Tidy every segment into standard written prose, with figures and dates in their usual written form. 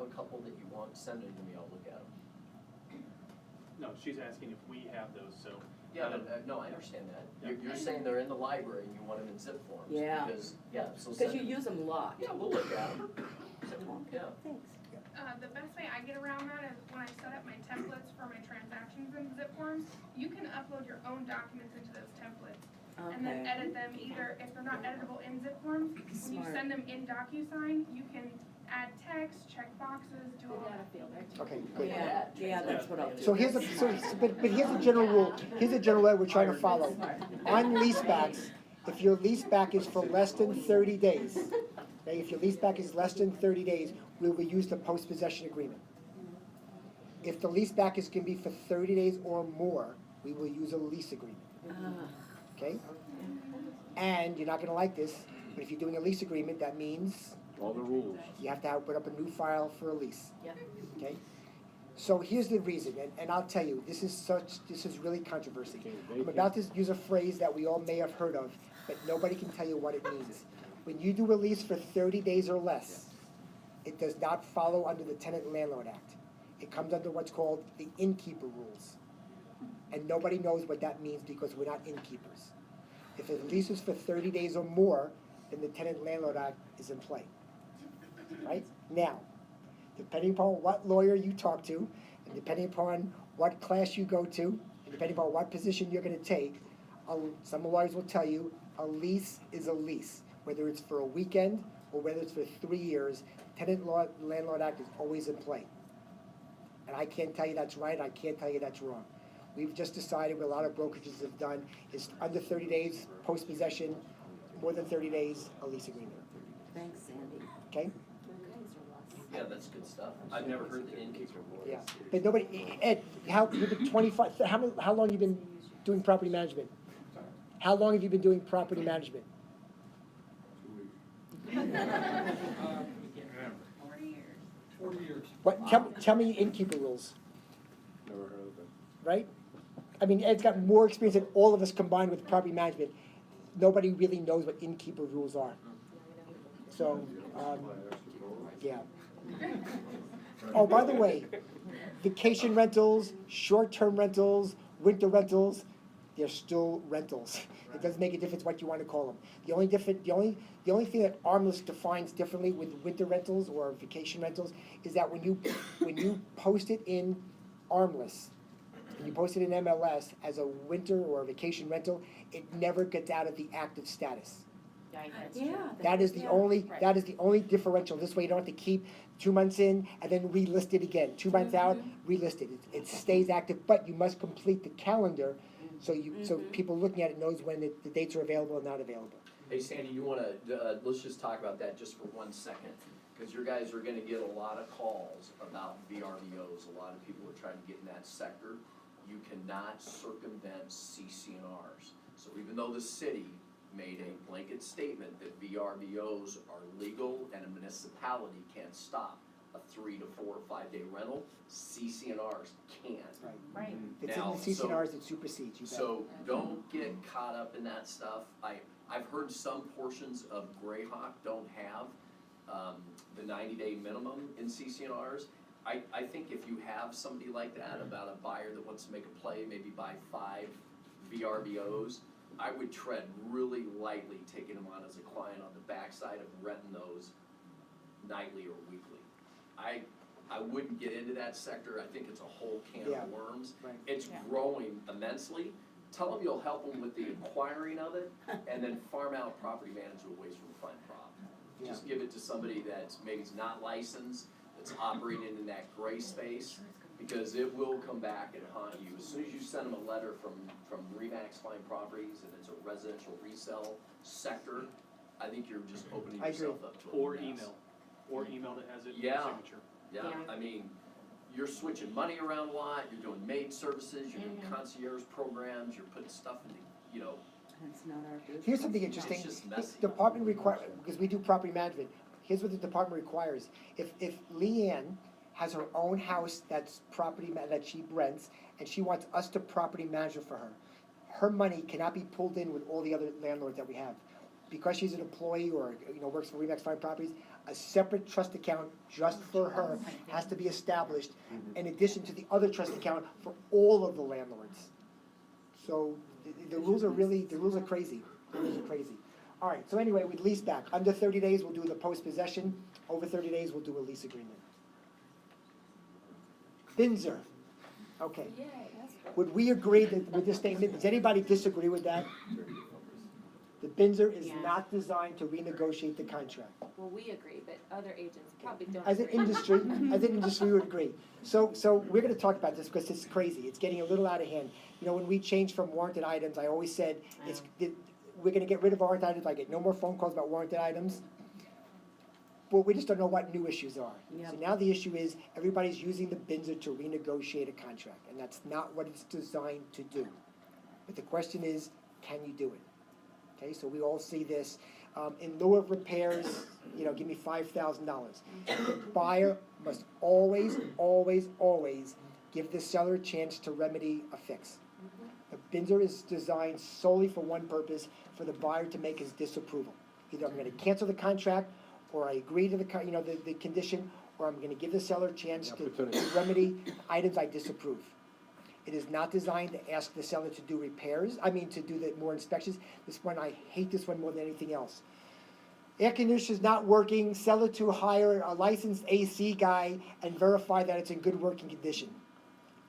have a couple that you want, send them to me, I'll look at them. No, she's asking if we have those, so. Yeah, no, I understand that. Yeah. You're saying they're in the library and you want them in zip forms. Yeah. Because, so Because send you them. use them a lot. Yeah, we'll look at them. Yeah. Thanks. The best way I get around that is when I set up my templates for my transactions in zip forms, you can upload your own documents into those templates. And then Okay. edit them either, if they're not editable in zip forms, when you Smart. send them in DocuSign, you can add text, check boxes, do all that. Okay, good. Yeah, that's what I'll do. So here's but here's a general rule, here's a general rule we're trying to follow. On leasebacks, if your leaseback is for less than 30 days, okay, if your leaseback is less than 30 days, we will use the post-possession agreement. If the leaseback is going to be for 30 days or more, we will use a lease agreement, okay? And you're not going to like this, but if you're doing a lease agreement, that means All the rules. you have to put up a new file for a lease. Yep. Okay? So here's the reason, and I'll tell you, this is really controversy. I'm about to use a phrase that we all may have heard of, but nobody can tell you what it means. When you do a lease for 30 days or less, it does not follow under the Tenant Landlord Act. It comes under what's called the innkeeper rules. And nobody knows what that means because we're not innkeepers. If a lease is for 30 days or more, then the Tenant Landlord Act is in play. Right? Now, depending upon what lawyer you talk to, and depending upon what class you go to, and depending upon what position you're going to take, some lawyers will tell you a lease is a lease. Whether it's for a weekend or whether it's for 3 years, Tenant Landlord Act is always in play. And I can't tell you that's right, I can't tell you that's wrong. We've just decided what a lot of brokerages have done is under 30 days, post-possession, more than 30 days, a lease agreement. Thanks, Sandy. Okay? Yeah, that's good stuff. I've never heard the innkeeper rule. Yeah. But nobody, Ed, you've been 25, how long have you been doing property management? How long have you been doing property management? 2 weeks. 40 years. What, tell me innkeeper rules, Never heard of it. right? I mean, Ed's got more experience than all of us combined with property management. Nobody really knows what innkeeper rules are. So, yeah. Oh, by the way, vacation rentals, short-term rentals, winter rentals, they're still rentals. It doesn't make a difference what you want to call them. The only thing that Armless defines differently with winter rentals or vacation rentals is that when you post it in Armless, and you post it in MLS as a winter or a vacation rental, it never gets out of the active status. Yeah. That is the only differential. This way you don't have to keep 2 months in and then relist it again. 2 months out, relist it. It stays active, but you must complete the calendar so people looking at it knows when the dates are available and not available. Hey Sandy, you wanna, let's just talk about that just for 1 second, because your guys are gonna get a lot of calls about VRBOs. A lot of people are trying to get in that sector. You cannot circumvent CC&Rs. So even though the city made a blanket statement that VRBOs are legal and a municipality can't stop a 3 to 4 or 5 day rental, CC&Rs can't. Right. If it's in the CC&Rs, it supersedes. You bet. So don't get caught up in that stuff. I've heard some portions of Greyhawk don't have the 90-day minimum in CC&Rs. I think if you have somebody like that, about a buyer that wants to make a play, maybe buy 5 VRBOs, I would tread really lightly taking them on as a client on the backside of renting those nightly or weekly. I wouldn't get into that sector. I think it's a whole can of worms. Right. It's growing immensely. Tell them you'll help them with the acquiring of it, and then farm out property management ways from fineprop. Just give it to somebody that's maybe not licensed, that's operating in that gray space, because it will come back and haunt you. As soon as you send them a letter from Remax Fine Properties and it's a residential resale sector, I think you're just opening yourself up to a Or mess. email that has it in the Yeah. signature. Yeah, I mean, you're switching money around a lot, you're doing maid services, you're doing concierge programs, you're putting stuff in the, That's not our business. Here's something interesting. It's just messy. Department because we do property management, here's what the department requires. If Leanne has her own house that's that she rents, and she wants us to property manage it for her, her money cannot be pulled in with all the other landlords that we have. Because she's an employee or works for Remax Fine Properties, A separate trust account just for her has to be established, in addition to the other trust account for all of the landlords. So the rules are really, the rules are crazy, the rules are crazy. All right, so anyway, with lease back, under 30 days, we'll do the post-possession, over 30 days, we'll do a lease agreement. Binzer, okay. Would we agree that with this statement, does anybody disagree with that? The Binzer is Yeah. not designed to renegotiate the contract. Well, we agree, but other agents probably don't As an agree. industry, we would agree. So we're gonna talk about this because it's crazy, it's getting a little out of hand. You know, when we changed from warranted items, I always said, we're gonna get rid of warranted items, I get no more phone calls about warranted items. Well, we just don't know what new issues are. So Yep. now the issue is, everybody's using the Binzer to renegotiate a contract, and that's not what it's designed to do. But the question is, can you do it? Okay, so we all see this, in lieu of repairs, you know, give me $5,000. The buyer must always, always, always give the seller a chance to remedy a fix. The Binzer is designed solely for one purpose, for the buyer to make his disapproval. Either I'm gonna cancel the contract, or I agree to the condition, or I'm gonna give the seller a chance to Opportunity. remedy items I disapprove. It is not designed to ask the seller to do repairs, to do more inspections. This one, I hate this one more than anything else. Air conditioner's not working, seller to hire a licensed AC guy and verify that it's in good working condition.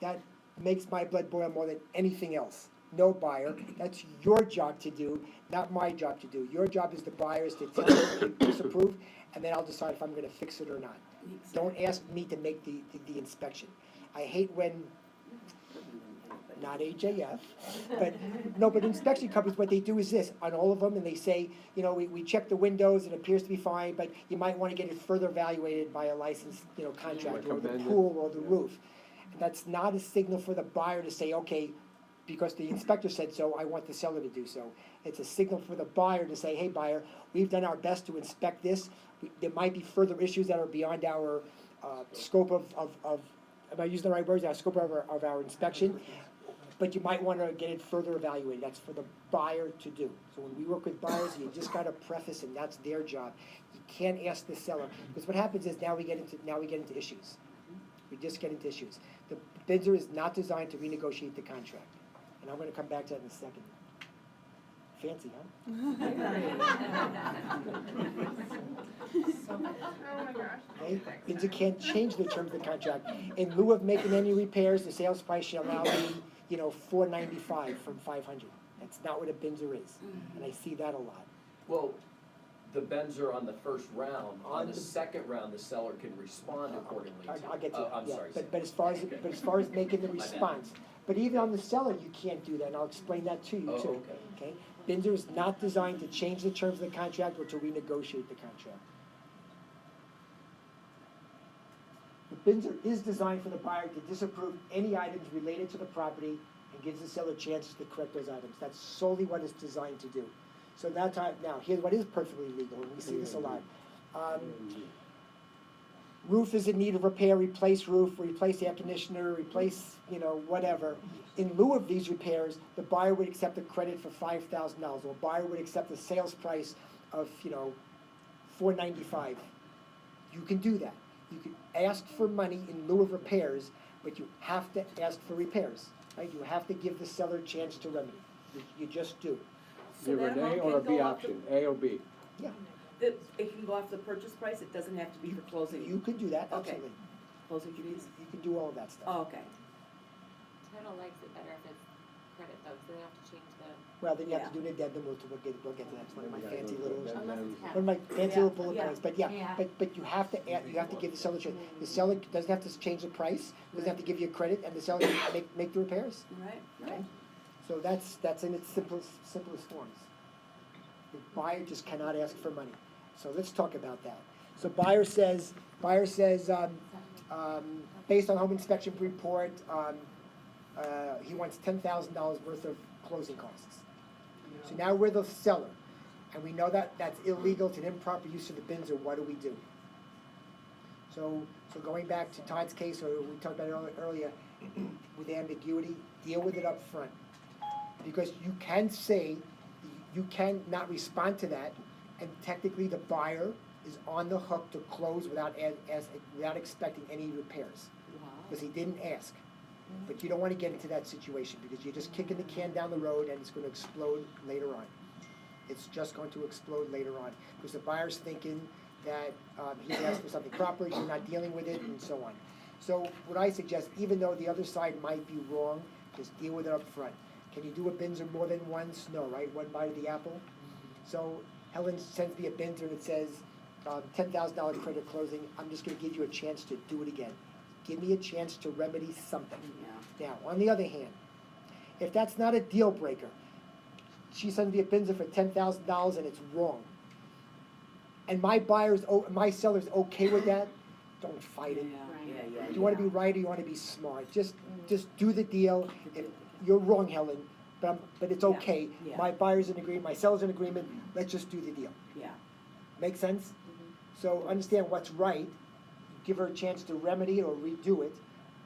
That makes my blood boil more than anything else. No buyer, that's your job to do, not my job to do. Your job as the buyer is to tell me to disapprove, and then I'll decide if I'm gonna fix it or not. Don't ask me to make the inspection. I hate when, not AJF, but inspection companies, what they do is this, on all of them, and they say, you know, we check the windows, it appears to be fine, but you might wanna get it further evaluated by a licensed, contractor, or the Recommend it. pool, or the roof. That's not a signal for the buyer to say, okay, because the inspector said so, I want the seller to do so. It's a signal for the buyer to say, hey, buyer, we've done our best to inspect this. There might be further issues that are beyond our scope of, am I using the right words, our scope of our inspection? But you might want to get it further evaluated. That's for the buyer to do. So when we work with buyers, you just got to preface, and that's their job. You can't ask the seller, because what happens is now we get into issues. We just get into issues. The Binzer is not designed to renegotiate the contract, and I'm going to come back to that in a second. Fancy, Oh my gosh. Okay? Binzer can't change the terms of the contract. In lieu of making any repairs, the sales price shall now be, $495 from $500. That's not what a Binzer is, and I see that a lot. Well, the Benzer on the first round, On on the the- second round, the seller can respond accordingly to. I'll get to that, I'm yeah. sorry. But as far as, Okay. making the My bad. response, but even on the seller, you can't do that, and I'll explain that to you Oh, too. okay. Binzer is not designed to change the terms of the contract or to renegotiate the contract. The Binzer is designed for the buyer to disapprove any items related to the property and gives the seller chances to correct those items. That's solely what it's designed to do. So now, here's what is perfectly legal, and we see this a lot. Roof is in need of repair, replace roof, replace air conditioner, replace, whatever. In lieu of these repairs, the buyer would accept a credit for $5,000, or a buyer would accept a sales price of, $495. You can do that. You can ask for money in lieu of repairs, but you have to ask for repairs, right? You have to give the seller a chance to remedy. You just do. Give her an A or a B option, A or B. Yeah, It can go off the purchase price, it doesn't have to be for closing. you can do that, Okay. absolutely. Closing fees? You can do all of that stuff. Oh, okay. Title likes it better if it's credit though, so they don't have to change the, Well, then you have to Yeah. do an addendum, we'll get to that, it's one of my fancy little, unless it's half. one of my fancy Yeah, little bullet yeah. points, but yeah, but you have to give the seller, the seller doesn't have to change the price, doesn't have to give you a credit, and the seller can make the repairs. Right, Okay. right. So that's in its simplest forms. The buyer just cannot ask for money. So let's talk about that. So buyer says, based on home inspection report, he wants $10,000 worth of closing costs. So now we're the seller, and we know that that's illegal, it's an improper use of the Binzer. What do we do? So going back to Todd's case, or we talked about it earlier, with ambiguity, deal with it up front. Because you can say, you can not respond to that, and technically the buyer is on the hook to close without without expecting any repairs, because he didn't ask. But you don't wanna get into that situation, because you're just kicking the can down the road and it's gonna explode later on. It's just going to explode later on, because the buyer's thinking that, he's asked for something proper, you're not dealing with it, and so on. So what I suggest, even though the other side might be wrong, just deal with it up front. Can you do a Binzer more than once? No, right? One bite of the apple? So Helen sends me a Binzer and it says, $10,000 credit closing, I'm just gonna give you a chance to do it again. Give me a chance to remedy something. Now, on the other hand, if that's not a deal breaker, she sends me a Binzer for $10,000 and it's wrong, and my seller's okay with that, don't fight it. Do you wanna be right or you wanna be smart? Just do the deal. If you're wrong, Helen, but it's okay. Yeah. My buyer's in agreement, my seller's in agreement, let's just do the deal. Yeah. Make sense? So understand what's right, give her a chance to remedy it or redo it,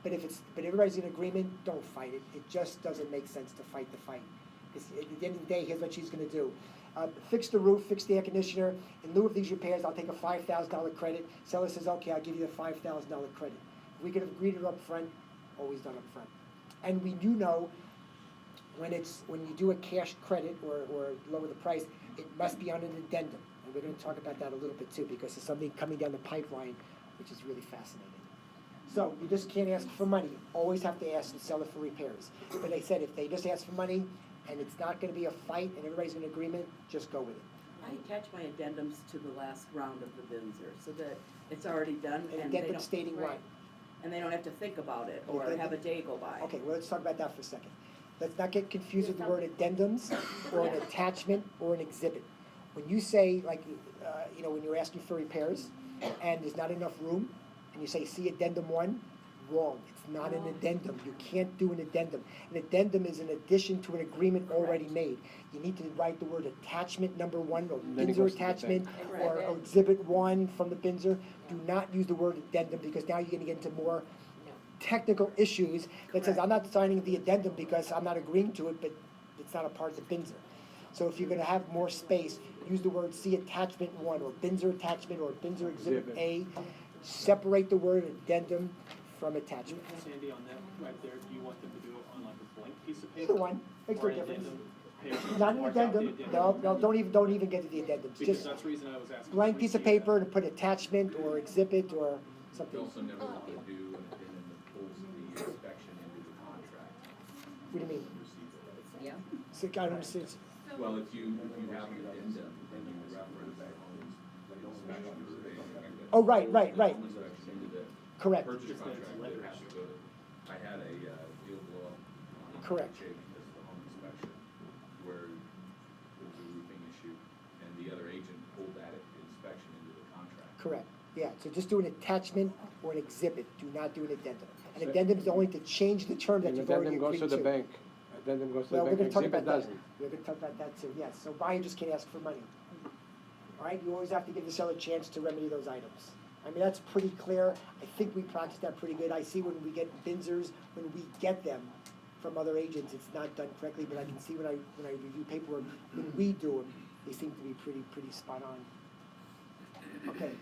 but but everybody's in agreement, don't fight it. It just doesn't make sense to fight the fight. Because at the end of the day, here's what she's gonna do. Fix the roof, fix the air conditioner, in lieu of these repairs, I'll take a $5,000 credit. Seller says, okay, I'll give you the $5,000 credit. If we could have agreed it up front, always done up front. And we do know when you do a cash credit or lower the price, it must be on an addendum. And we're gonna talk about that a little bit too, because there's something coming down the pipeline, which is really fascinating. So you just can't ask for money, you always have to ask the seller for repairs. But they said if they just ask for money and it's not gonna be a fight and everybody's in agreement, just go with it. I attach my addendums to the last round of the Binzer, so that it's already done An and they addendum don't, stating what? and they don't have to think about it or Addendum. have a day go by. Okay, well, let's talk about that for a second. Let's not get confused with the word addendums, or an attachment, or an exhibit. When you say, like, when you're asking for repairs, and there's not enough room, and you say, see addendum 1, wrong, it's not an addendum, you can't do an addendum. An addendum is an addition to an agreement already made. You need to write the word attachment number 1, or And then it Binzer goes to the attachment, bank. or Right. exhibit 1 from the Binzer. Do not use the word addendum, because now you're gonna get into more technical issues that says, I'm not signing the addendum because I'm not agreeing to it, but it's not a part of the Binzer. So if you're gonna have more space, use the word see attachment 1, or Binzer attachment, or Binzer exhibit A. Separate the word addendum from attachment. Sandy, on that right there, do you want them to do it on like a blank piece of paper? Either one, makes Or no an difference. addendum? Not an Mark out the addendum, no, don't even get to the addendums, Because just that's the reason I was asking. blank so we piece of see paper that. and put attachment or exhibit or You something. also never want to do an addendum that pulls the inspection into the contract. What do you mean? Yeah. So, I don't understand. Well, if you have an addendum and you reference inspection or Oh, right. inspection into the Correct. purchase Just that it's contract, letters. it has to go to, I had a deal blow up on Correct. Jake because of the home inspection, where there was a roofing issue, and the other agent pulled that inspection into the contract. Correct, yeah, so just do an attachment or an exhibit, do not do an addendum. An addendum is only to change the term that An you've already addendum agreed goes to. to the bank. Addendum goes to the Well, we're bank, gonna talk exhibit about that, doesn't. we're gonna talk about that too, yes, so buyer just can't ask for money. All right, you always have to give the seller a chance to remedy those items. I mean, that's pretty clear, I think we practice that pretty good, I see when we get Binzers, when we get them from other agents, it's not done correctly, but I can see when I review paperwork, when we do them, they seem to be pretty spot on. Okay.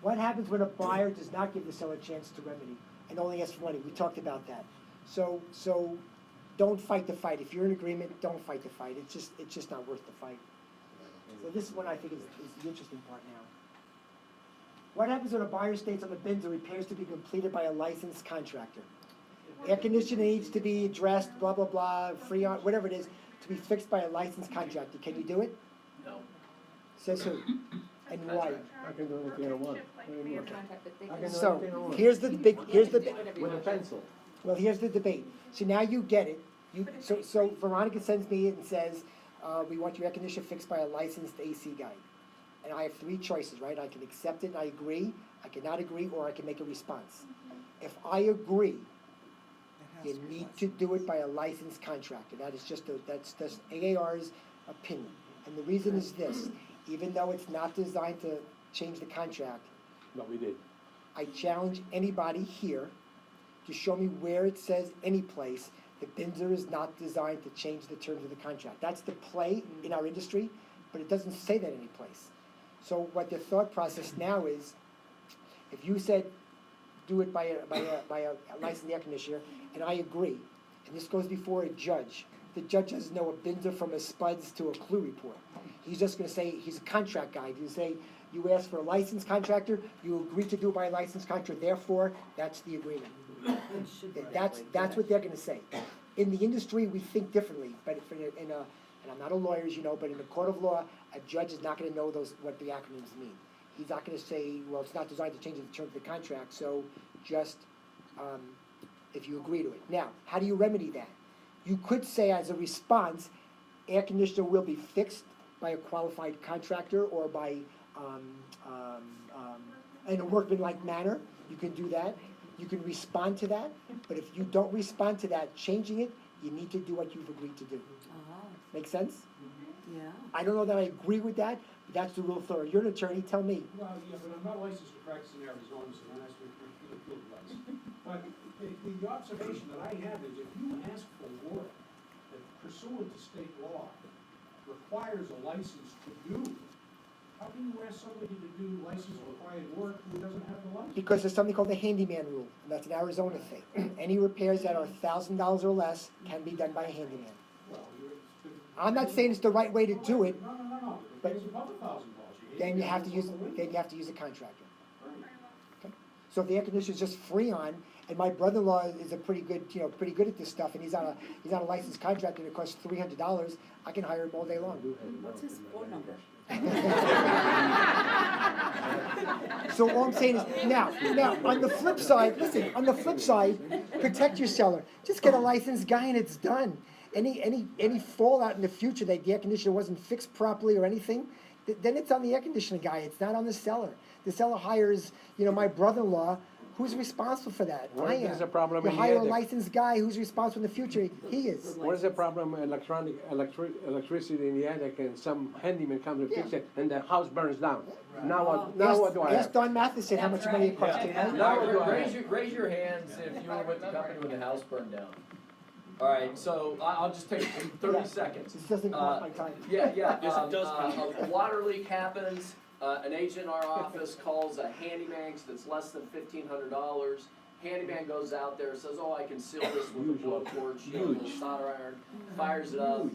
What happens when a buyer does not give the seller a chance to remedy and only asks for money? We talked about that. So don't fight the fight. If you're in agreement, don't fight the fight. It's just not worth the fight. So this one I think is the interesting part now. What happens when a buyer states on the bins the repairs to be completed by a licensed contractor? Air conditioning needs to be addressed, blah, blah, blah, freon, whatever it is, to be fixed by a licensed contractor. Can you do it? No. Says who? And why? I can do anything I want. What do you mean? Contract, but they I can. can do So, anything I want. here's the big, here's the, Whatever you With a want. pencil. well, here's the debate. So now you get it. So Veronica sends me and says, we want your air conditioner fixed by a licensed AC guy. And I have 3 choices, right? I can accept it and I agree, I cannot agree, or I can make a response. If I agree, you need to do it by a licensed contractor. That's just AAR's opinion. And the reason is this, even though it's not designed to change the contract, But we did. I challenge anybody here to show me where it says any place that Binzer is not designed to change the terms of the contract. That's the play in our industry. but it doesn't say that anyplace. So what the thought process now is, if you said, do it by a licensed air conditioner, and I agree, and this goes before a judge, the judge doesn't know a Binzer from a Spuds to a Clue report. He's just gonna say, he's a contract guy, he's gonna say, you asked for a licensed contractor, you agreed to do it by a licensed contractor, therefore, that's the agreement. It should be that That's, way, that's yeah. what they're gonna say. In the industry, we think differently, but and I'm not a lawyer, as you know, but in the court of law, a judge is not gonna know what the acronyms mean. He's not gonna say, well, it's not designed to change the terms of the contract, so just, if you agree to it. Now, how do you remedy that? You could say as a response, air conditioner will be fixed by a qualified contractor or by, in a workmanlike manner, you can do that. You can respond to that, but if you don't respond to that, changing it, you need to do what you've agreed to do. Oh, Make sense? yeah. I don't know that I agree with that, but that's the rule of thumb. You're an attorney, tell me. Well, yeah, but I'm not licensed to practice in Arizona, so don't ask me for a field license. But the observation that I have is if you ask for work that pursuant to state law requires a license to do, how can you ask somebody to do license required work who doesn't have the license? Because there's something called the handyman rule, and that's an Arizona thing. Any repairs that are $1,000 or less can be done by a handyman. Well, I'm not saying it's the right way to do it, No. But- It's above $1,000. then you have to use a contractor. Okay? So if the air conditioner is just Freon, and my brother-in-law is a pretty good at this stuff, and he's on a licensed contractor and it costs $300, I can hire him all day long. What's his phone number? So all I'm saying is, now, on the flip side, protect your seller. Just get a licensed guy and it's done. Any fallout in the future that the air conditioner wasn't fixed properly or anything, then it's on the air conditioner guy, it's not on the seller. The seller hires, my brother-in-law, who's responsible for that? What I if there's am. a problem You in the hire a attic? licensed guy who's responsible in the future, he is. What is the problem, electricity in the attic and some handyman comes and fix it and the house burns down? Now what do I Ask have? Don Matheson how much money it costs to him. Now what do I Raise have? raise your hands if you were with the company when the house burned down. All right, so I'll just take 30 seconds. This doesn't cost my time. Yeah, Yes, it does count. a water leak happens, an agent in our office calls a handyman that's less than $1,500. Handyman goes out there, says, oh, I can seal this with a blowtorch, a little solder iron, fires it up,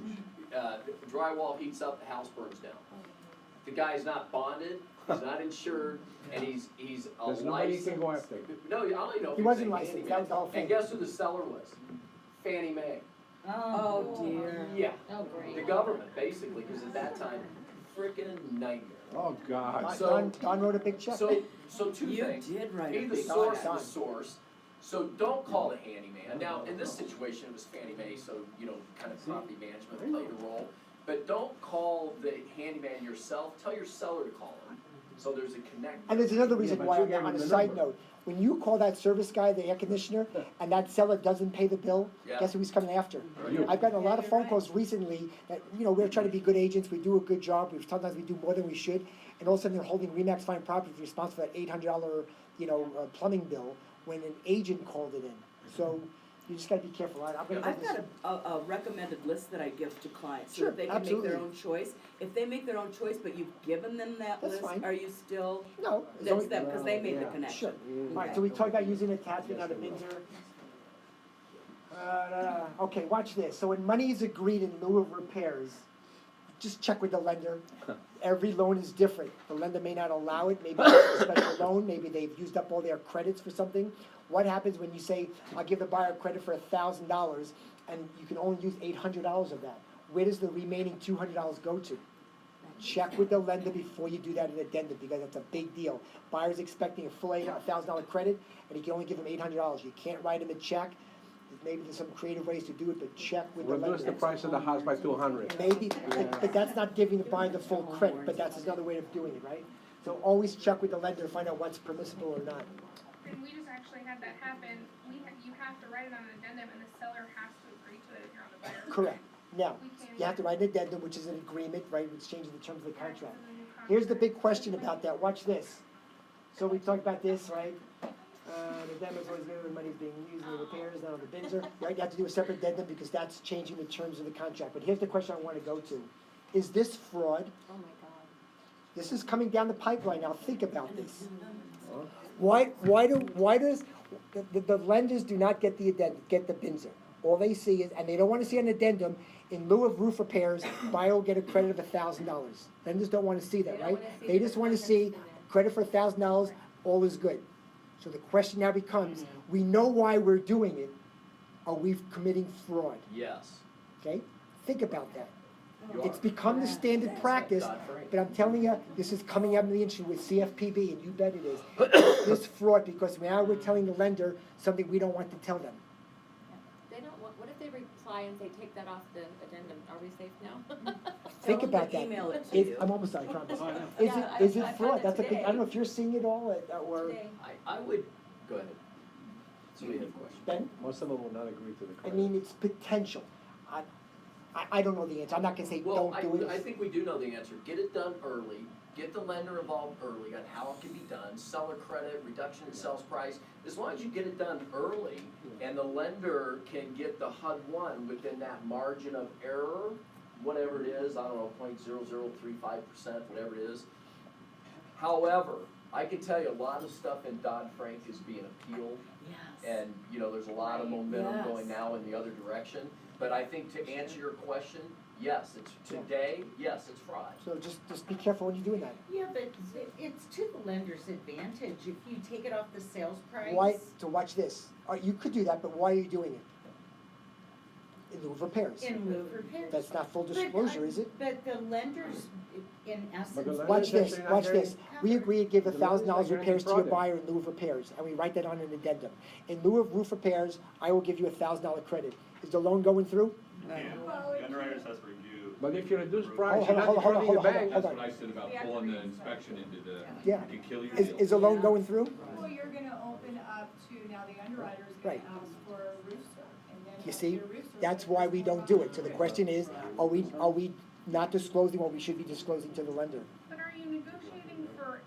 drywall heats up, the house burns down. The guy's not bonded, he's not insured, and he's a There's nobody you licensed. can go after. No, I don't even know if He he's wasn't a licensed, handyman. that was the whole thing. And guess who the seller was? Fannie Mae. Oh, dear. Yeah, Oh, great. the government, basically, because at that time, freaking nightmare. Oh, God. Don wrote a big check. So two You things. did write a Be the big source check. of the source. So don't call the handyman. Now, in this situation, it was Fannie Mae, so, kind of property management played a role. But don't call the handyman yourself. Tell your seller to call him. So there's a connect. And there's another reason but why, you gave on him a the side number. note, when you call that service guy, the air conditioner, and that seller doesn't pay the bill, Yeah. guess who he's coming after? You. I've gotten a lot of you're phone right. calls recently that, we're trying to be good agents, we do a good job, sometimes we do more than we should, and all of a sudden they're holding Remax Fine Property responsible for that $800, plumbing bill, when an agent called it in. So, you just gotta be careful. I'm gonna. I've got a recommended list that I give to clients, so Sure, that they can make their absolutely. own choice. If they make their own choice, but you've given them that That's list, fine. are you still, No. as long that's as- them, because they made the Yeah. connection. Sure. Alright, so we talked about using attachment on a Binzer. Okay, watch this. So when money is agreed in lieu of repairs, just check with the lender. Every loan is different. The lender may not allow it, maybe it's a special loan, maybe they've used up all their credits for something. What happens when you say, I'll give the buyer credit for $1,000 and you can only use $800 of that? Where does the remaining $200 go to? Check with the lender before you do that in addendum, because that's a big deal. Buyer's expecting a full $1,000 credit, and you can only give them $800. You can't write him a check. Maybe there's some creative ways to do it, but check with the Reduce the lender. price of the house by 200. Maybe, but that's not giving the buyer the full credit, but that's another way of doing it, right? So always check with the lender to find out what's permissible or not. And we just actually had that happen. You have to write it on an addendum and the seller has to agree to it if you're on the buyer. Correct. Now, We can't you have to even- write an addendum, which is an agreement, right, which changes the terms of the contract. This is a new contract. Here's the big question about that, watch this. So we talked about this, right? The addendum is always given when money's being used in the repairs, not on the Binzer, right? You have to do a separate addendum because that's changing the terms of the contract. But here's the question I wanna go to. Is this fraud? Oh my God. This is coming down the pipeline, now think about this. Why does, the lenders do not get the addendum, get the BINZER? All they see is, and they don't wanna see an addendum, in lieu of roof repairs, buyer will get a credit of $1,000. Lenders don't wanna see that, They don't right? wanna see They the just wanna difference see in it. credit for $1,000, all is good. So the question now becomes, we know why we're doing it, are we committing fraud, Yes. okay? Think about that. You It's are. become the standard practice, Dodd-Frank. but I'm telling you, this is coming up in the industry with CFPB, and you bet it is. This fraud, because now we're telling the lender something we don't want to tell them. They don't, what if they reply and say, take that off the addendum, are we safe now? Think Tell them about to that. email it to you. I'm almost done, I promise. Oh, I know. Is Yeah, it, is it I've had fraud? it That's a big, I today. don't know if you're seeing it all, or, Today. I would, go ahead. So we have a question. Ben? Most of them will not agree to the I credit. mean, it's potential. I don't know the answer, I'm not gonna say Well, don't do I it. think we do know the answer. Get it done early, get the lender involved early on how it can be done, seller credit, reduction in sales price. As long as you get it done early and the lender can get the HUD-1 within that margin of error, whatever it is, I don't know, 0.0035%, whatever it is. However, I can tell you a lot of stuff in Dodd-Frank is being appealed. Yes. And, you know, there's a lot of momentum Yes. going now in the other direction. But I think to answer your question, yes, it's today, yes, it's fraud. So just be careful when you're doing that. Yeah, but it's to the lender's advantage if you take it off the sales price. Why, so watch this, you could do that, but why are you doing it? In lieu of repairs. In lieu of repairs. That's not full But, disclosure, is it? But the lenders, in essence. the Watch this, Actually, not watch getting- this. We agree to give The lender's $1,000 not getting repairs to your defrauded. buyer in lieu of repairs, and we write that on an addendum. In lieu of roof repairs, I will give you $1,000 credit. Is the loan going through? The underwriters has to review. But if you reduce Hold price, on, you're not hold on, hold on, defrauding the hold on, bank. hold That's on. what I said about pulling the inspection into the, Yeah. you can kill your Is, deal. is the loan going through? Well, you're gonna open up to, now the underwriter's gonna Right. ask for a rooster, and then. You see, your rooster that's gonna why ask we for don't a do it. rooster. So the question is, are we not disclosing what we should be disclosing to the lender? But are you negotiating for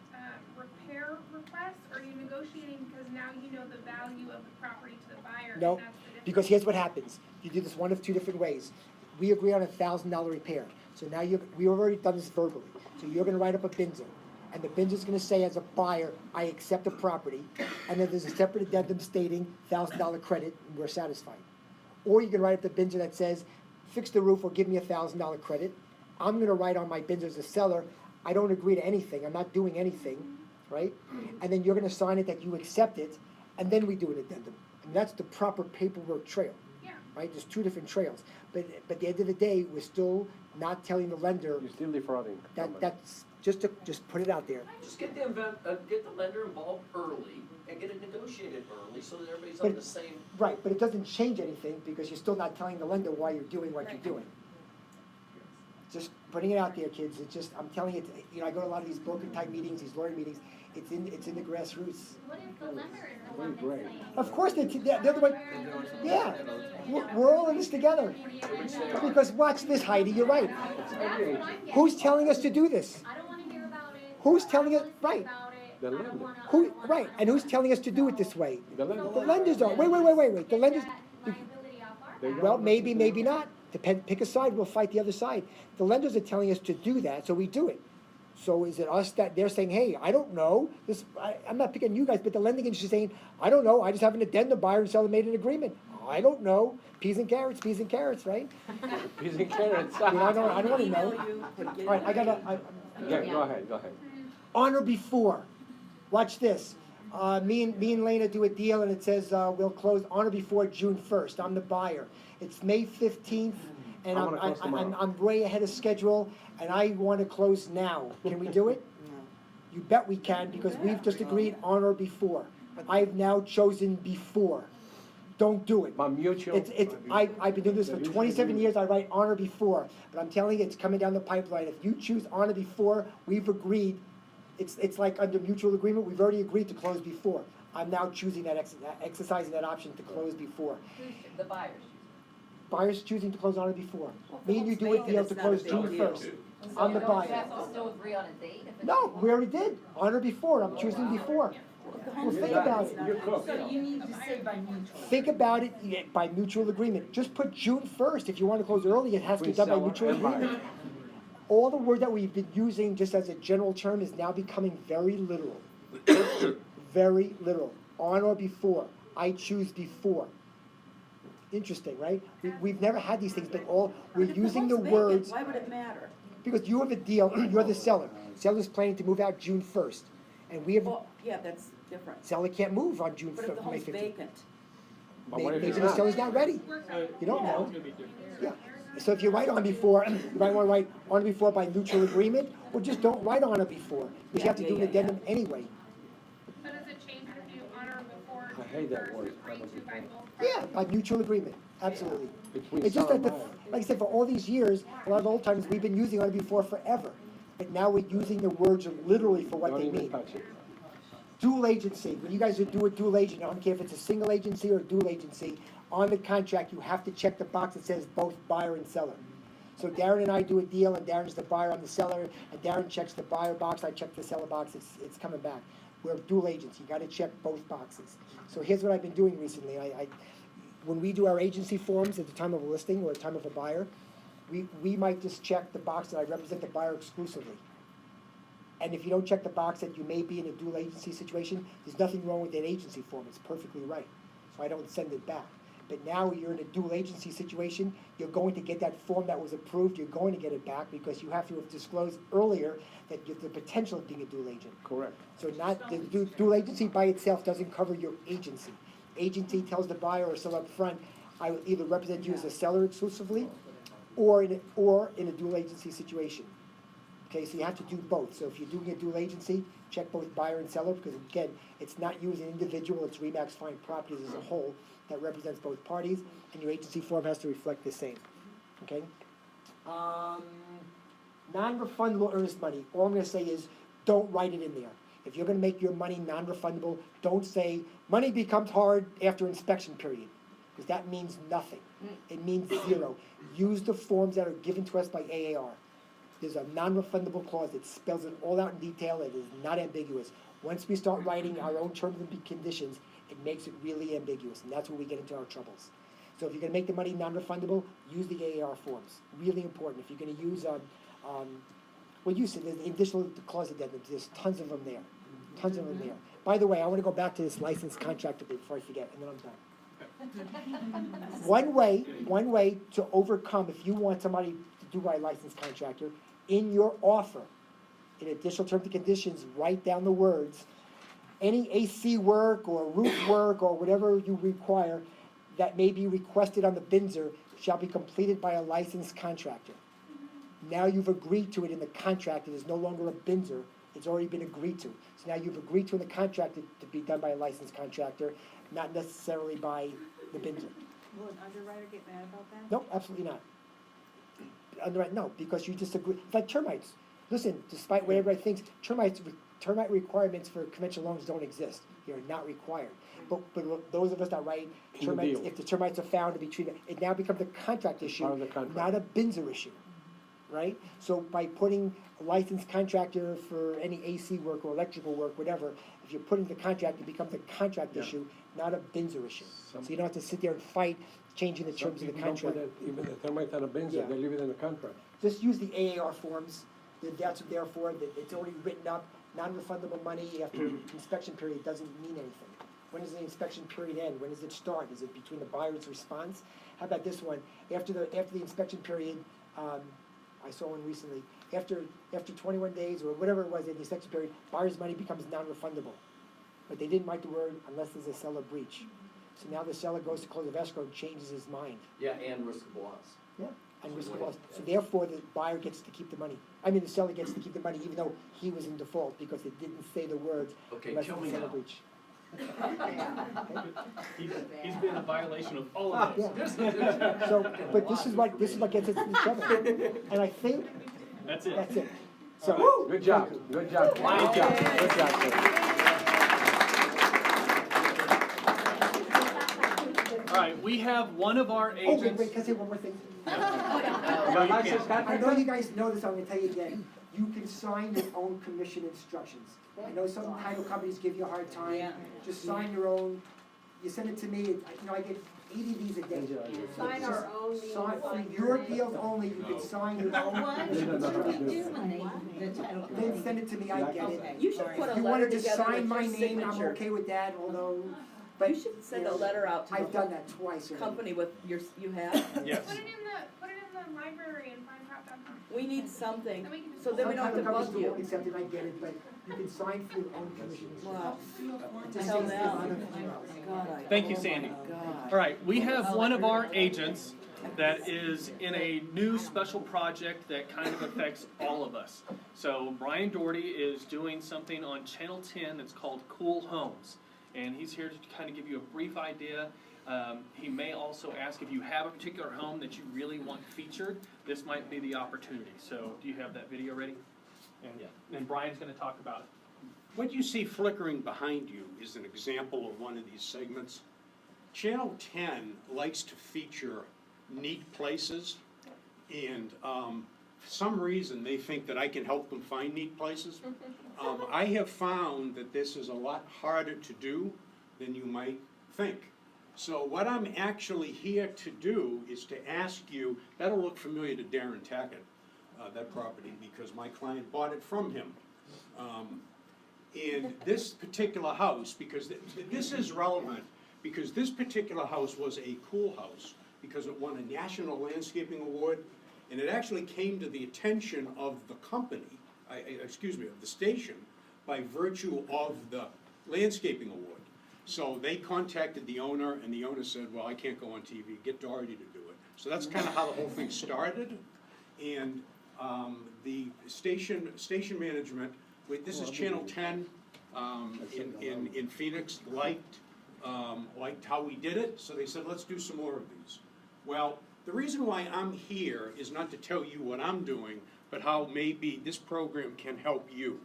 repair requests, or are you negotiating because now you know the value of the property to the buyer? No, and that's the difference? because here's what happens. You do this one of two different ways. We agree on $1,000 repair. So now we've already done this verbally. So you're gonna write up a BINZER. And the BINZER's gonna say, as a buyer, I accept the property. And then there's a separate addendum stating $1,000 credit, and we're satisfied. Or you can write up the BINZER that says, fix the roof or give me $1,000 credit. I'm gonna write on my BINZER as a seller, I don't agree to anything, I'm not doing anything, right? And then you're gonna sign it that you accept it, and then we do an addendum. And that's the proper paperwork trail. Yeah. Right, there's two different trails, but at the end of the day, we're still not telling the lender You're still defrauding. that's, just put it out there. Just get the lender involved early and get it negotiated early so that everybody's on But- the same. Right, but it doesn't change anything, because you're still not telling the lender why you're doing what you're doing. Just putting it out there, kids, it's just, I'm telling you, you know, I go to a lot of these broker type meetings, these lawyer meetings, it's in the grassroots. What if the lender is the one Very that's great. saying? Of course, they're the one, yeah, we're all in this together. Because watch this, Heidi, you're right. That's what I'm getting. Who's telling us to do this? I don't wanna hear about it. Who's I don't telling us- wanna see right. about it. The I don't lender. wanna- I Who, don't wanna- right, and who's telling us to do it this way? The lender. The lenders are, wait, the Is lenders, that liability off our They back? well, maybe not. Pick a side, we'll fight the other side. The lenders are telling us to do that, so we do it. So is it us that they're saying, hey, I don't know, I'm not picking you guys, but the lending industry is saying, I don't know, I just have an addendum, buyer and seller made an agreement. I don't know, peas and carrots, right? Peas and carrots. You know, I don't wanna know. Email you, put it All right, I in. gotta, Yeah, go ahead. honor before. Watch this. Me and Lena do a deal and it says, we'll close honor before June 1st. I'm the buyer. It's May 15th and I wanna close tomorrow. I'm way ahead of schedule and I wanna close now. Can we do it? No. You bet we can, because we've just agreed honor before. I've now chosen before. Don't do it. By mutual. I've been doing this for 27 years, I write honor before, but I'm telling you, it's coming down the pipeline. If you choose honor before, we've agreed, it's like under mutual agreement, we've already agreed to close before. I'm now choosing that, exercising that option to close before. The buyers. Buyer's choosing to close honor before. Well, Me and you folks do a make it, deal it's to not a close big June deal. 1st. I'm the buyer. still agree on a date if it's. No, we already did. Honor before, I'm choosing before. Well, think about it. You're cooked. So you need to say by mutual. Think about it by mutual agreement. Just put June 1st. If you want to close early, it has to be done by mutual agreement. all the word that we've been using just as a general term is now becoming very literal. Very literal. On or before. I choose before. Interesting, right? We've never had these things, but we're If using the home's vacant, words, why would it matter? because you have a deal, you're the seller. Seller's planning to move out June 1st. And we have, Well, yeah, that's different. seller can't move on June But if the 5th, May home's 15th. vacant, But what if Maybe it's the not? seller's not ready. You don't know. Yeah. So if you write on before, you might want to write on before by mutual agreement, or just don't write on it before, because you have to do an addendum anyway. So does it change if you honor before? I hate that or word, agree to by both Yeah, parties? by mutual agreement, absolutely. Between It's just seller that, and buyer. like I said, for all these years, a lot of old timers, we've been using on before forever. But now we're using the words literally for what Don't they even mean. touch it. Dual agency, when you guys do a dual agent, I don't care if it's a single agency or a dual agency, on the contract, you have to check the box that says both buyer and seller. So Darren and I do a deal, and Darren's the buyer, I'm the seller, and Darren checks the buyer box, I check the seller box, it's coming back. We're dual agents, you gotta check both boxes. So here's what I've been doing recently, when we do our agency forms at the time of a listing or at the time of a buyer, we might just check the box that I represent the buyer exclusively. And if you don't check the box that you may be in a dual agency situation, there's nothing wrong with that agency form, it's perfectly right. So I don't send it back. But now you're in a dual agency situation, you're going to get that form that was approved, you're going to get it back because you have to have disclosed earlier that you have the potential of being a dual agent. Correct. So the dual agency by itself doesn't cover your agency. Agency tells the buyer or seller up front, I will either represent you as a seller exclusively or in a dual agency situation. Okay, so you have to do both. So if you're doing a dual agency, check both buyer and seller, because again, it's not you as an individual, it's Remax Fine Properties as a whole that represents both parties, and your agency form has to reflect the same, okay? Non-refundable earnest money, all I'm gonna say is, don't write it in there. If you're gonna make your money non-refundable, don't say, money becomes hard after inspection period, because that means nothing. It means zero. Use the forms that are given to us by AAR. There's a non-refundable clause that spells it all out in detail, it is not ambiguous. Once we start writing our own terms and conditions, it makes it really ambiguous, and that's where we get into our troubles. So if you're gonna make the money non-refundable, use the AAR forms, really important. If you're gonna use, well, you said there's the additional clause addendums, there's tons of them there, tons of them there. By the way, I wanna go back to this licensed contractor bit before I forget, and then I'm done. One way to overcome, if you want somebody to do by a licensed contractor, in your offer, in additional terms and conditions, write down the words, any AC work or roof work or whatever you require that may be requested on the BINSR shall be completed by a licensed contractor. Now you've agreed to it in the contract, it is no longer a BINSR, it's already been agreed to. So now you've agreed to in the contract to be done by a licensed contractor, not necessarily by the BINSR. will an underwriter get mad about that? No, absolutely not. No, because you disagree. It's like termites. Listen, despite what everybody thinks, termite requirements for conventional loans don't exist. They're not required. But those of us that write termites, if the termites are found to be treated, it now becomes a contract issue, not a BINSR issue, right? So by putting a licensed contractor for any AC work or electrical work, whatever, if you put into the contract, it becomes a contract issue, not a BINSR issue. So you don't have to sit there and fight changing the terms of the contract. Even the termites and the bins, Yeah. they leave it in the contract. Just use the AAR forms, that's what they're for, that it's already written up, non-refundable money after inspection period doesn't mean anything. When does the inspection period end? When does it start? Is it between the buyer's response? How about this one? After the inspection period, I saw one recently, after 21 days or whatever it was in the inspection period, buyer's money becomes non-refundable. But they didn't write the word unless there's a seller breach. So now the seller goes to close of escrow and changes his mind. Yeah, and risk of loss. Yeah, and risk of loss. So therefore, the buyer gets to keep the money. I mean, the seller gets to keep the money even though he was in default because it didn't say the words Okay, unless kill it's a me seller now. breach. He's been a violation of all of this. Yeah. So, but this is what gets us into trouble. And I think That's it. that's it. So, Good job, good job, Wow. good job, good job, sir. All right, we have one of our oh, agents. wait, can I say one more thing? No, you Licensed can't. I know you guys know this, I'm gonna tell you again. You can sign your own commission instructions. I know some title companies give you a hard time. Yeah. Just sign your own. You send it to me, I get 80 of these a day. Sign our own names. Sign, for sign your name. deals only, you can sign your But own. what They don't know how to should do we it. do when the title Then company? send it to me, I get it. Okay. You should put a If you letter wanna just together sign with my your name, I'm signature. okay with that, although, but. You should send a letter out to I've the done whole that twice already. company with your, you have? Yes. Put it in the library and fineprop.com. We need something, Then we can just. so then we don't have to Some bug companies you. won't accept it, I get it, but you can sign for your own commission. Wow. Just Tell saves me a lot them. of- God, I. Thank you, oh my Sandy. God. All right, we have one of our agents that is in a new special project that kind of affects all of us. So Brian Doherty is doing something on Channel 10 that's called Cool Homes. And he's here to kind of give you a brief idea. He may also ask if you have a particular home that you really want featured, this might be the opportunity. So do you have that video ready? And Brian's going to talk about it. What you see flickering behind you is an example of one of these segments. Channel 10 likes to feature neat places, and for some reason they think that I can help them find neat places. I have found that this is a lot harder to do than you might think. So what I'm actually here to do is to ask you, that'll look familiar to Darren Tackett, that property, because my client bought it from him. In this particular house, because this is relevant, because this particular house was a cool house, because it won a national landscaping award, and it actually came to the attention of the company, excuse me, of the station, by virtue of the landscaping award. So they contacted the owner, and the owner said, well, I can't go on TV, get Doherty to do it. So that's kind of how the whole thing started, and the station management, this is Channel 10 in Phoenix, liked how we did it, so they said, let's do some more of these. Well, the reason why I'm here is not to tell you what I'm doing, but how maybe this program can help you.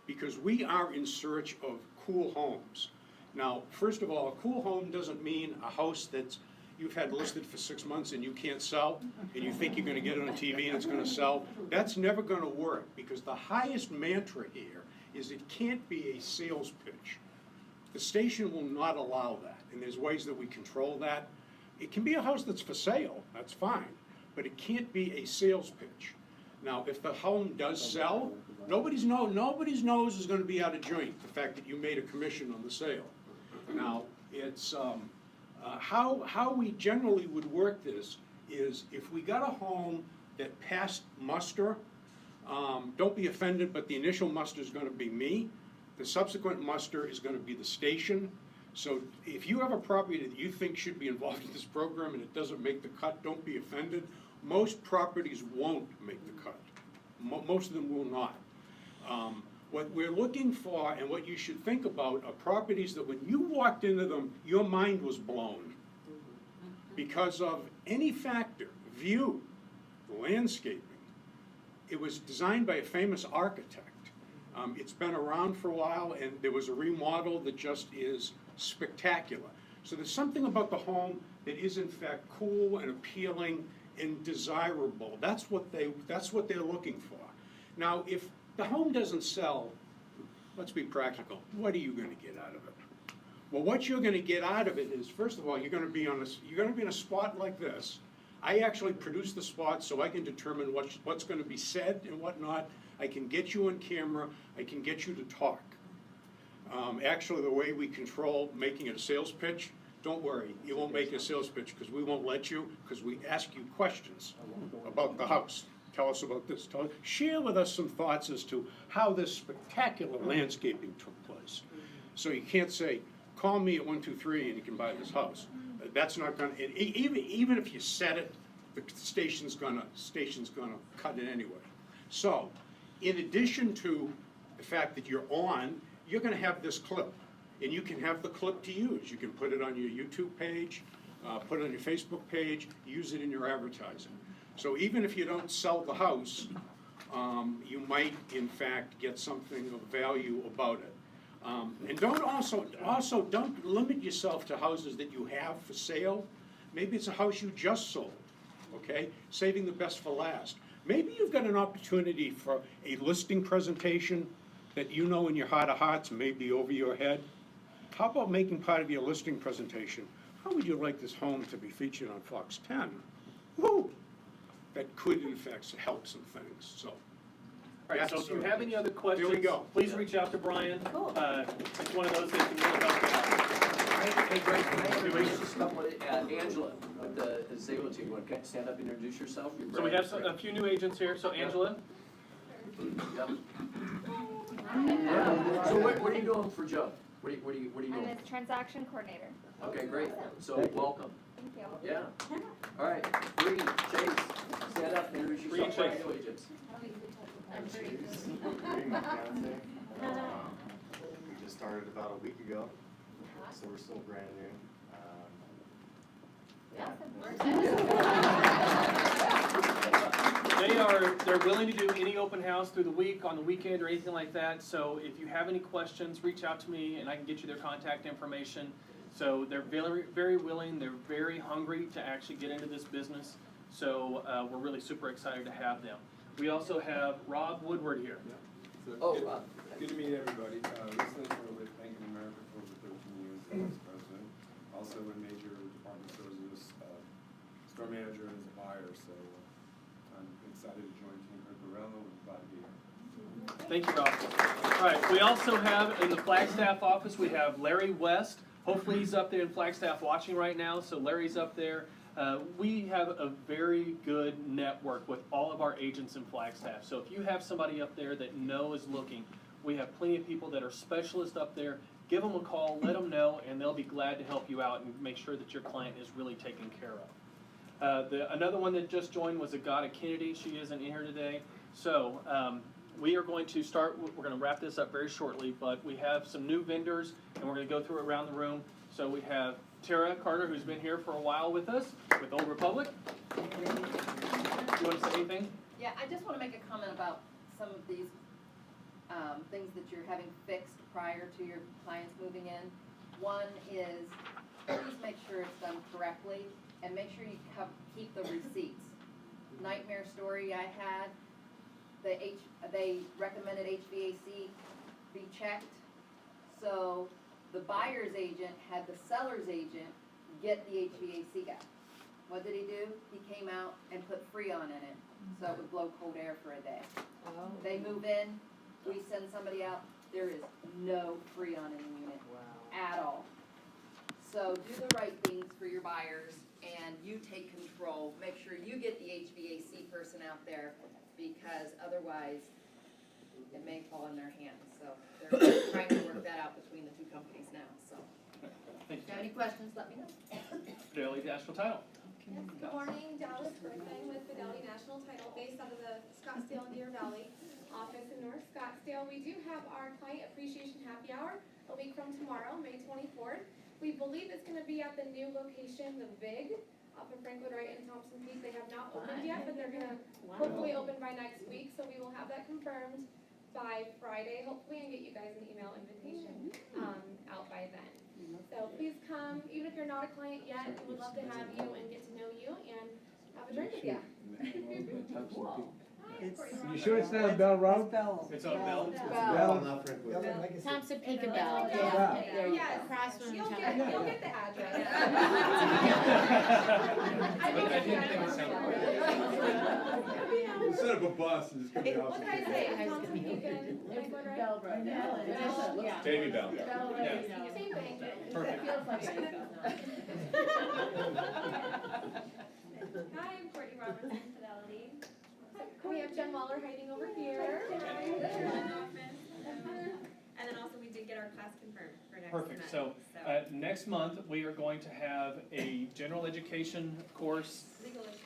Because we are in search of cool homes. Now, first of all, a cool home doesn't mean a house that's you've had listed for 6 months and you can't sell, and you think you're gonna get it on TV and it's gonna sell. That's never gonna work, because the highest mantra here is it can't be a sales pitch. The station will not allow that, and there's ways that we control that. It can be a house that's for sale, that's fine, but it can't be a sales pitch. Now, if the home does sell, nobody's nose is gonna be out of joint, the fact that you made a commission on the sale. Now, it's, how we generally would work this is if we got a home that passed muster, don't be offended, but the initial muster is gonna be me. The subsequent muster is gonna be the station. So if you have a property that you think should be involved in this program and it doesn't make the cut, don't be offended. Most properties won't make the cut. Most of them will not. What we're looking for and what you should think about are properties that when you walked into them, your mind was blown because of any factor, view, landscaping. It was designed by a famous architect. It's been around for a while, and there was a remodel that just is spectacular. So there's something about the home that is in fact cool and appealing and desirable. That's what they're looking for. Now, if the home doesn't sell, let's be practical, what are you gonna get out of it? Well, what you're gonna get out of it is, first of all, you're gonna be in a spot like this. I actually produce the spot so I can determine what's gonna be said and whatnot. I can get you on camera, I can get you to talk. Actually, the way we control making it a sales pitch, don't worry, you won't make it a sales pitch because we won't let you, because we ask you questions about the house. Tell us about this, share with us some thoughts as to how this spectacular landscaping took place. So you can't say, call me at 123 and you can buy this house. That's not gonna, even if you said it, the station's gonna cut it anyway. So, in addition to the fact that you're on, you're gonna have this clip, and you can have the clip to use. You can put it on your YouTube page, put it on your Facebook page, use it in your advertising. So even if you don't sell the house, you might in fact get something of value about it. And don't limit yourself to houses that you have for sale. Maybe it's a house you just sold, okay? Saving the best for last. Maybe you've got an opportunity for a listing presentation that you know in your heart of hearts may be over your head. How about making part of your listing presentation? how would you like this home to be featured on Fox 10? Woo! That could in fact help some things, so. All right, so if you have any other questions, go. please reach out to Brian. Cool. It's one of those that can really help you out. Hey, Greg, can I introduce just a couple of, Angela with the Zalo team, you want to stand up and introduce yourself? You're So we Brian. have a few new agents here, so Angela. Yep. So what are you doing for Joe? What are you I'm doing? his transaction coordinator. Okay, great, so welcome. Thank you. Yeah. All right, Bree, Chase, stand up, introduce Bree and yourself, Chase. new agents. We just started about a week ago, so we're still brand new. They're willing to do any open house through the week, on the weekend, or anything like that. So if you have any questions, reach out to me and I can get you their contact information. So they're very, very willing, they're very hungry to actually get into this business. So we're really super excited to have them. We also have Rob Woodward here. Oh, Rob. Good to meet everybody. Recently with Bank of America for over 13 years as vice president. Also in major department stores as store manager and as a buyer. So I'm excited to join Team Percorello and glad to be here. Thank you, Rob. All right, we also have in the Flagstaff office, we have Larry West. Hopefully he's up there in Flagstaff watching right now, so Larry's up there. We have a very good network with all of our agents in Flagstaff. So if you have somebody up there that is looking, we have plenty of people that are specialists up there. Give them a call, let them know, and they'll be glad to help you out and make sure that your client is really taken care of. Another one that just joined was Agata Kennedy. She isn't in here today. So we are going to start, we're going to wrap this up very shortly, but we have some new vendors, and we're going to go through it around the room. So we have Tara Carter, who's been here for a while with us, with Old Republic. You want to say anything? Yeah, I just want to make a comment about some of these things that you're having fixed prior to your clients moving in. One is, please make sure it's done correctly, and make sure you keep the receipts. Nightmare story I had, they recommended HVAC be checked, so the buyer's agent had the seller's agent get the HVAC guy. What did he do? He came out and put Freon in it, so it would blow cold air for a day. Oh. They move in, we send somebody out, there is no Freon in the unit at all. So do the right things for your buyers and you take control. Make sure you get the HVAC person out there because otherwise it may fall in their hands. So they're trying to work that out between the two companies now, so. If you have any questions, let me know. Fidelity National Title. Yes, good morning, Dallas Griffin with Fidelity National Title, based out of the Scottsdale and Deer Valley office in North Scottsdale. We do have our Client Appreciation Happy Hour a week from tomorrow, May 24th. We believe it's going to be at the new location, the VIG, up in Franklin Wright and Thompson Peak. They have not opened yet, but they're going to hopefully open by next week, so we will have that confirmed by Friday, hopefully, and get you guys an email invitation out by then. So please come, even if you're not a client yet, we would love to have you and get to know you and have a drink with you. You sure it's not Bell Road? It's on Bell. Bell. Thompson Peak and Bell. Yes. Across from You'll each get, other. you'll get the address. Instead of a bus, it's gonna be What awesome. did I say? Thompson Peak and Franklin Wright? Yeah. Davy Bell. Same thing. Perfect. Hi, I'm Courtney Robertson, Fidelity. We have Jen Waller hiding over here. And then also we did get our class confirmed for next Perfect. month. So next month we are going to have a general education course. Legal issues.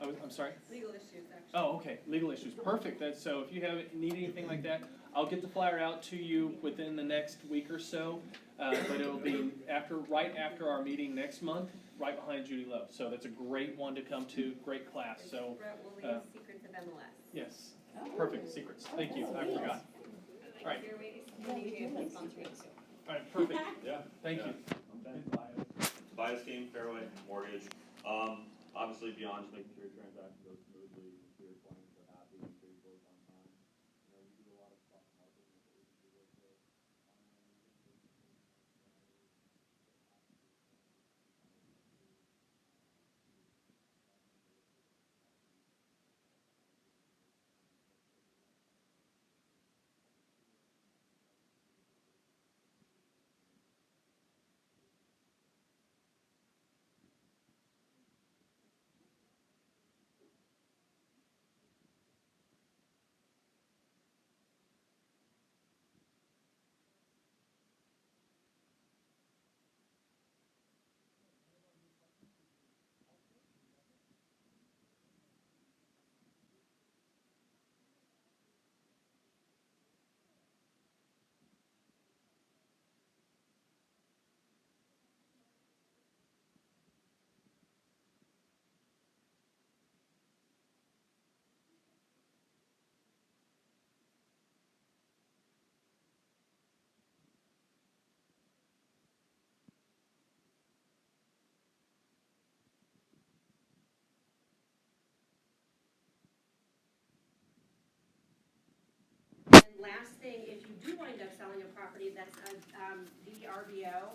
Oh, I'm sorry. Legal issues, actually. Oh, okay. Legal issues. Perfect. So if you need anything like that, I'll get the flyer out to you within the next week or so. But it'll be right after our meeting next month, right behind Judy Lowe. So that's a great one to come to. Great class. So Brett will lead Secrets of MLS. yes, perfect secrets. Thank you. I forgot. All right. All right. Perfect. Yeah. Thank you. Bias team, Fairway, Mortgage. Obviously beyond just making sure your transaction goes smoothly, make sure your clients are happy, make sure you close on time. You know, we do a lot of cross marketing with what we do with the online last thing, if you do wind up selling a property that's a VRBO,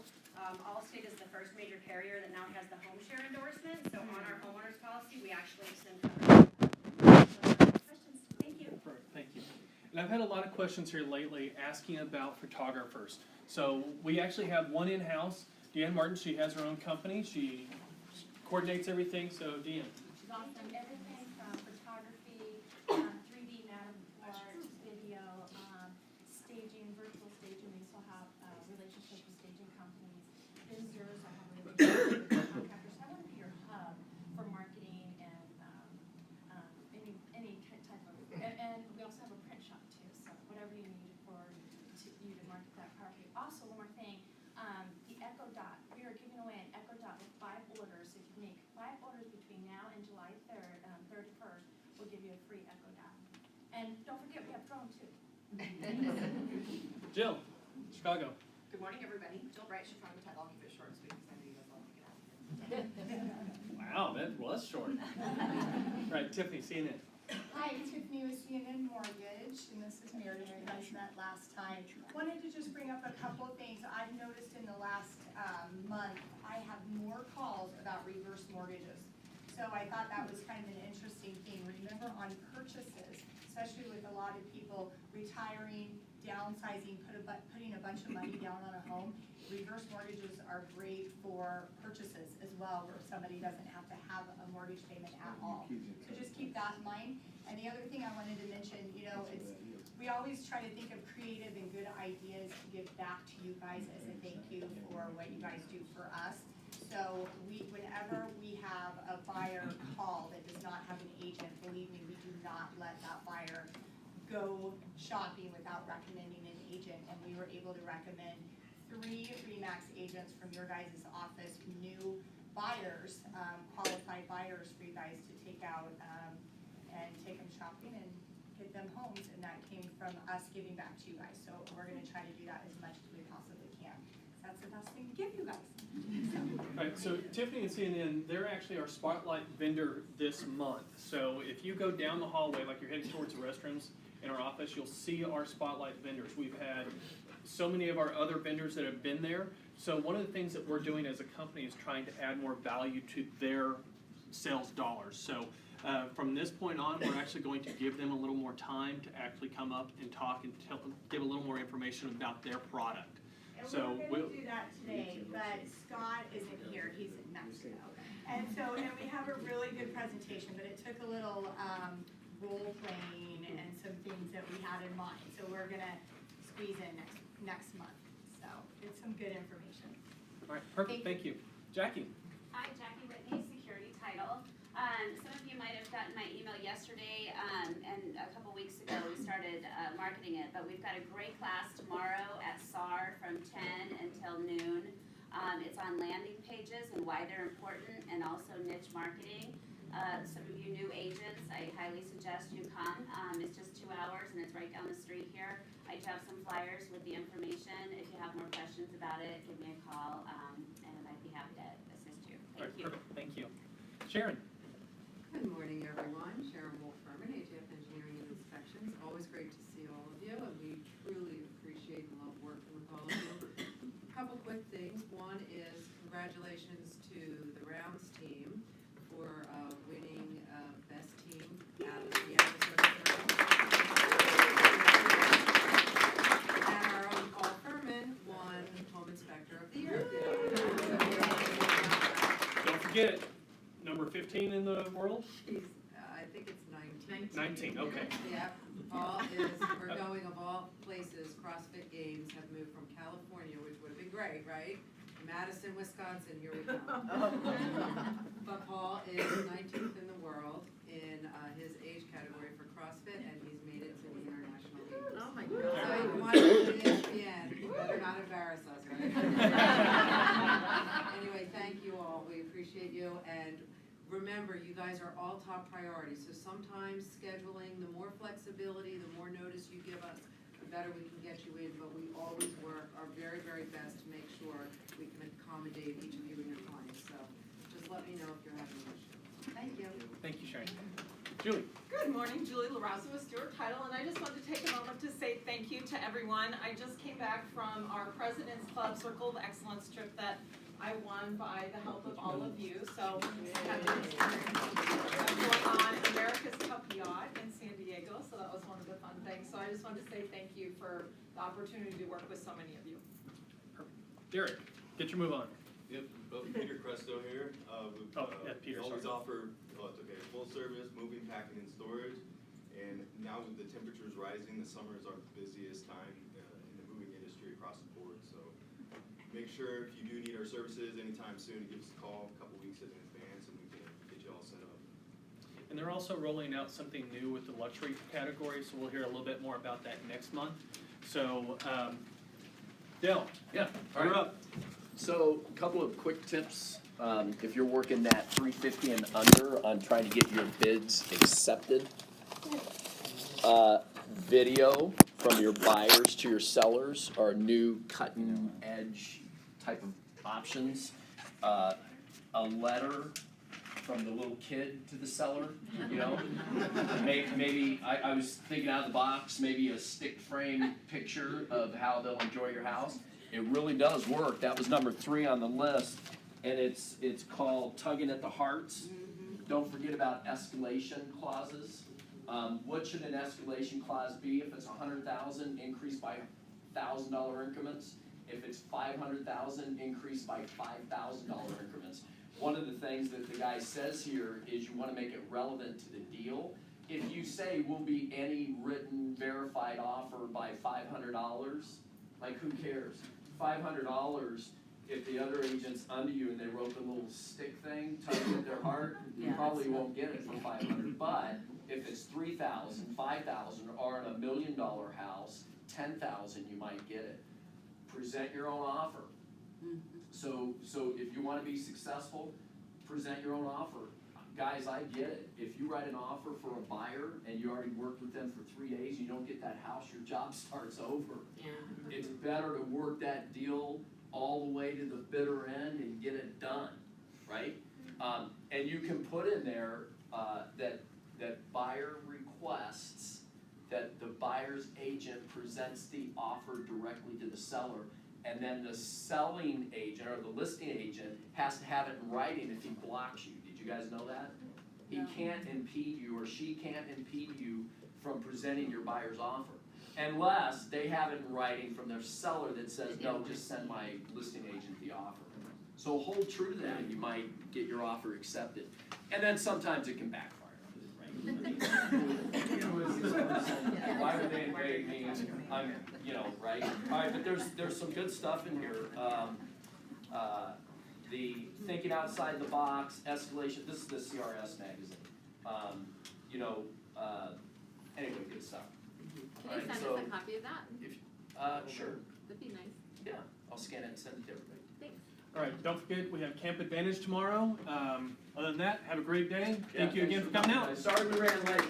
Allstate is the first major carrier that now has the home share endorsement, so on our homeowners policy, we actually extend coverage. Questions? Thank you. Thank you. And I've had a lot of questions here lately asking about photographers. So we actually have one in-house, Deanne Martin. She has her own company. She coordinates everything. So Deanne. She's awesome. Everything from photography, 3D madam art, video, staging, virtual staging. We also have relationships with staging companies, visitors. I have relationships with contractors. So I want to be your hub for marketing and any type of. And we also have a print shop too. So whatever you need for you to market that property. Also, one more thing. The Echo Dot. We are giving away an Echo Dot with 5 orders. If you make 5 orders between now and July 31st, we'll give you a free Echo Dot. And don't forget, we have drone too. Jill, Chicago. Good morning, everybody. Jill Bright, Chicago Title. I'll keep it short and sweet because I know you guys all want to get out. Wow, that was short. Right, Tiffany, CNN. Hi, Tiffany with CNN Mortgage, and this is Mary, you guys met last time. Wanted to just bring up a couple of things. I've noticed in the last month, I have more calls about reverse mortgages. So I thought that was kind of an interesting thing. Remember, on purchases, especially with a lot of people retiring, downsizing, putting a bunch of money down on a home, reverse mortgages are great for purchases as well, where somebody doesn't have to have a mortgage payment at all. So just keep that in mind. And the other thing I wanted to mention, you know, we always try to think of creative and good ideas to give back to you guys as a thank you for what you guys do for us. So whenever we have a buyer call that does not have an agent, believe me, we do not let that buyer go shopping without recommending an agent. And we were able to recommend 3 RE/MAX agents from your guys' office, new buyers, qualified buyers for you guys to take out and take them shopping and get them homes. And that came from us giving back to you guys. So we're going to try to do that as much as we possibly can. That's the best thing to give you guys. All right, so Tiffany and CNN, they're actually our spotlight vendor this month. So if you go down the hallway, like you're heading towards the restrooms in our office, you'll see our spotlight vendors. We've had so many of our other vendors that have been there. So one of the things that we're doing as a company is trying to add more value to their sales dollars. So from this point on, we're actually going to give them a little more time to actually come up and talk and give a little more information about their product. And so we're going to do that today, but Scott isn't here, he's in Mexico. And we have a really good presentation, but it took a little role playing and some things that we had in mind. So we're gonna squeeze in next month. So it's some good information. All right, perfect, thank you. Jackie. Hi, Jackie Whitney, Security Title. Some of you might have gotten my email yesterday, and a couple weeks ago we started marketing it, but we've got a great class tomorrow at SAR from 10 until noon. It's on landing pages and why they're important, and also niche marketing. Some of you new agents, I highly suggest you come. It's just 2 hours and it's right down the street here. I do have some flyers with the information. If you have more questions about it, give me a call, and I'd be happy to assist you. Thank you. Perfect. Thank you. Sharon. Good morning, everyone. Sharon Wolf-Herman, ATF Engineering and Inspections. Always great to see all of you, and we truly appreciate and love working with all of you. A couple quick things. One is congratulations to the Rounds team for winning best team out of the episode. And our own Paul Furman won Home Inspector of the Year. Don't forget, number 15 in the world? I think it's 19. 19, okay. Yeah, Paul is, we're going of all places, CrossFit Games have moved from California, which would have been great, right? Madison, Wisconsin, here we go. But Paul is 19th in the world in his age category for CrossFit, and he's made it to the international games. Oh my So God. you want to look at ESPN, you better not embarrass us, right? Anyway, thank you all, we appreciate you, and remember, you guys are all top priorities, so sometimes scheduling, the more flexibility, the more notice you give us, the better we can get you in, but we always work our very, very best to make sure we can accommodate each of you and your clients, so just let me know if you're having an issue. Thank you. Thank you, Sharon. Julie. Good morning, Julie LaRosa with Stewart Title, and I just wanted to take a moment to say thank you to everyone. I just came back from our President's Club Circle of Excellence trip that I won by the help of all of you. So had the experience going on America's Cup Yacht in San Diego, so that was one of the fun things. So I just wanted to say thank you for the opportunity to work with so many of you. Derek, get your move on. Yep, Peter Cresto here. Peter, we always sorry. offer full service, moving, packing, and storage. And now with the temperatures rising, the summer is our busiest time in the moving industry across the board. So make sure if you do need our services anytime soon, give us a call a couple weeks in advance and we can get you all set up. And they're also rolling out something new with the luxury category, so we'll hear a little bit more about that next month. So, Dale, Yeah, you're up. So, a couple of quick tips. If you're working that 350 and under on trying to get your bids accepted, video from your buyers to your sellers are new cutting edge type of options. A letter from the little kid to the seller, you know? Maybe I was thinking out of the box, maybe a stick frame picture of how they'll enjoy your house. It really does work. That was number 3 on the list, and it's called Tugging at the Hearts. Don't forget about escalation clauses. What should an escalation clause be? If it's $100,000, increase by $1,000 increments. If it's $500,000, increase by $5,000 increments. One of the things that the guy says here is you want to make it relevant to the deal. If you say will be any written verified offer by $500, like who cares? $500, if the other agent's under you and they wrote the little stick thing, tugging at their heart, you probably won't get it for $500. But if it's $3,000, $5,000, or in $1 million house, $10,000, you might get it. Present your own offer. So if you want to be successful, present your own offer. Guys, I get it. If you write an offer for a buyer and you already worked with them for 3 days, you don't get that house, your job starts over. Yeah. It's better to work that deal all the way to the bitter end and get it done, right? And you can put in there that buyer requests that the buyer's agent presents the offer directly to the seller, and then the selling agent or the listing agent has to have it in writing if he blocks you. Did you guys know that? He can't impede you, or she can't impede you from presenting your buyer's offer, unless they have it in writing from their seller that says, no, just send my listing agent the offer. So hold true to that and you might get your offer accepted. And then sometimes it can backfire. Why would they invade me? I'm, right? All right, but there's some good stuff in here. The thinking outside the box, escalation. This is the CRS magazine. Anyway, good stuff. Can you send us a copy of that? Sure. That'd be nice. Yeah, I'll scan it and send it to everybody. Thanks. All right, don't forget, we have Camp Advantage tomorrow. Other than that, have a great day. Thank you again for coming out. Sorry we ran late.